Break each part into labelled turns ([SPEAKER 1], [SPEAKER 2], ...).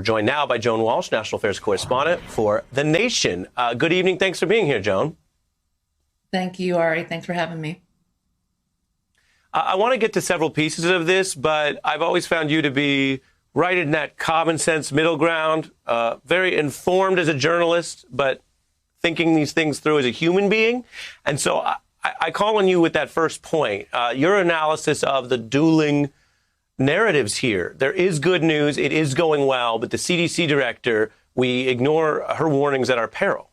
[SPEAKER 1] joined now by Joan Walsh, national affairs correspondent for The Nation. Good evening. Thanks for being here, Joan.
[SPEAKER 2] Thank you, Ari. Thanks for having me.
[SPEAKER 1] I want to get to several pieces of this, but I've always found you to be right in that common sense middle ground, very informed as a journalist, but thinking these things through as a human being. And so I call on you with that first point, your analysis of the dueling narratives here. There is good news. It is going well. But the CDC director, we ignore her warnings at our peril.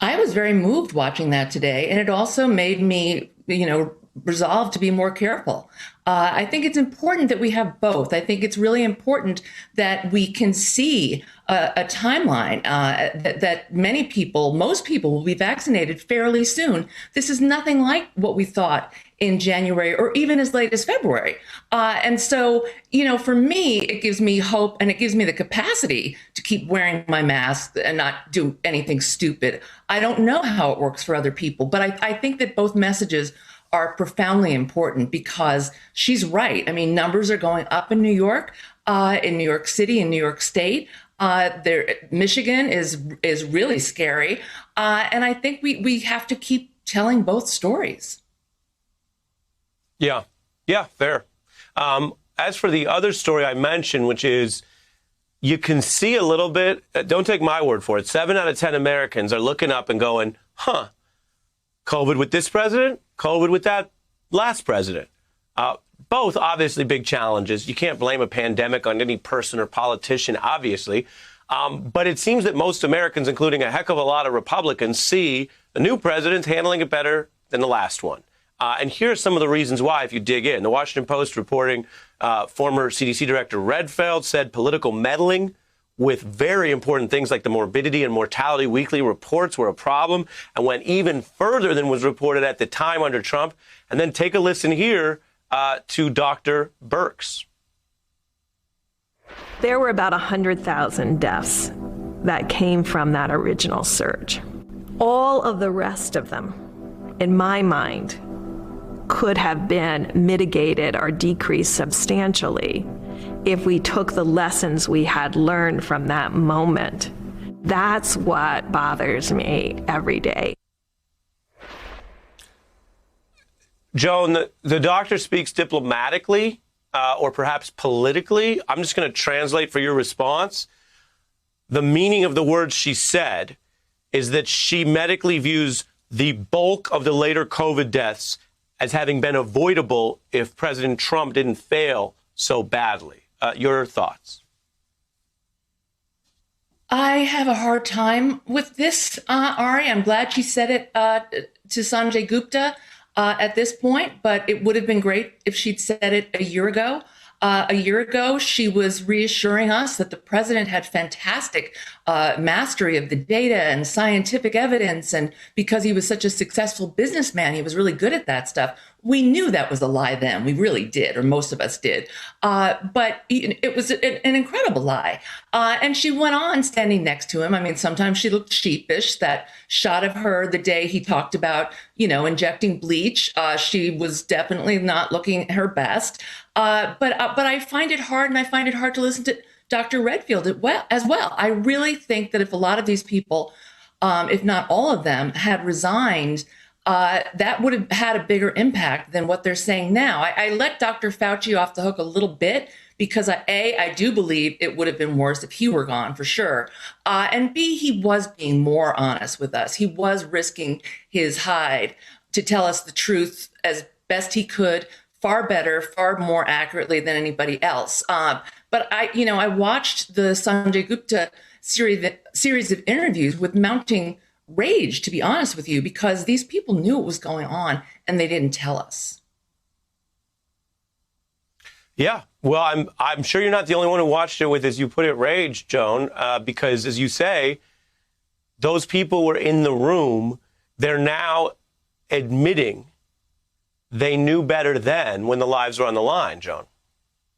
[SPEAKER 2] I was very moved watching that today. And it also made me, resolve to be more careful. I think it's important that we have both. I think it's really important that we can see a timeline that many people, most people will be vaccinated fairly soon. This is nothing like what we thought in January or even as late as February. And so, for me, it gives me hope and it gives me the capacity to keep wearing my mask and not do anything stupid. I don't know how it works for other people, but I think that both messages are profoundly important because she's right. I mean, numbers are going up in New York City, in New York State. Michigan is really scary. And I think we have to keep telling both stories.
[SPEAKER 1] Yeah, fair. As for the other story I mentioned, which is you can see a little bit, don't take my word for it, 7 out of 10 Americans are looking up and going, COVID with this president, COVID with that last president. Both obviously big challenges. You can't blame a pandemic on any person or politician, obviously. But it seems that most Americans, including a heck of a lot of Republicans, see the new president handling it better than the last one. And here are some of the reasons why, if you dig in. The Washington Post reporting former CDC Director Redfield said political meddling with very important things like the morbidity and mortality weekly reports were a problem and went even further than was reported at the time under Trump. And then take a listen here to Dr. Birx.
[SPEAKER 3] There were about 100,000 deaths that came from that original surge. All of the rest of them, in my mind, could have been mitigated or decreased substantially if we took the lessons we had learned from that moment. That's what bothers me every day.
[SPEAKER 1] Joan, the doctor speaks diplomatically or perhaps politically. I'm just going to translate for your response. The meaning of the words she said is that she medically views the bulk of the later COVID deaths as having been avoidable if President Trump didn't fail so badly. Your thoughts?
[SPEAKER 2] I have a hard time with this, Ari. I'm glad she said it to Sanjay Gupta at this point, but it would have been great if she'd said it a year ago. A year ago, she was reassuring us that the president had fantastic mastery of the data and scientific evidence. And because he was such a successful businessman, he was really good at that stuff. We knew that was a lie then. We really did, or most of us did. But it was an incredible lie. And she went on standing next to him. I mean, sometimes she looked sheepish. That shot of her the day he talked about, injecting bleach, she was definitely not looking her best. But I find it hard, and I find it hard to listen to Dr. Redfield as well. I really think that if a lot of these people, if not all of them, had resigned, that would have had a bigger impact than what they're saying now. I let Dr. Fauci off the hook a little bit because I do believe it would have been worse if he were gone for sure. And B, he was being more honest with us. He was risking his hide to tell us the truth as best he could, far better, far more accurately than anybody else. But I watched the Sanjay Gupta series of interviews with mounting rage, to be honest with you, because these people knew what was going on and they didn't tell us.
[SPEAKER 1] Yeah, well, I'm sure you're not the only one who watched it with, as you put it, rage, Joan, because as you say, those people were in the room. They're now admitting they knew better then when the lives were on the line, Joan.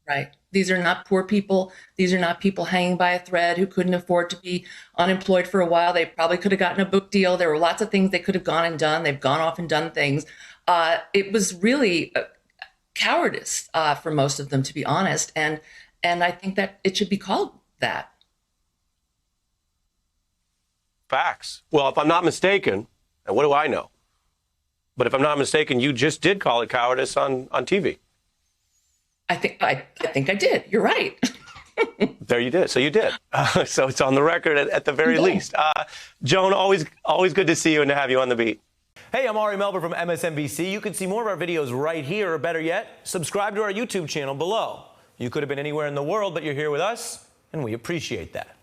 [SPEAKER 2] Right. These are not poor people. These are not people hanging by a thread who couldn't afford to be unemployed for a while. They probably could have gotten a book deal. There were lots of things they could have gone and done. They've gone off and done things. It was really cowardice for most of them, to be honest. And and I think that it should be called that.
[SPEAKER 1] Facts. Well, if I'm not mistaken, and what do I know? But if I'm not mistaken, you just did call it cowardice on TV.
[SPEAKER 2] I think I did. You're right.
[SPEAKER 1] There you did. So you did. So it's on the record at the very least. Joan, always good to see you and to have you on the beat.
[SPEAKER 4] Hey, I'm Ari Melber from MSNBC. You can see more of our videos right here, or better yet, subscribe to our YouTube channel below. You could have been anywhere in the world, but you're here with us, and we appreciate that.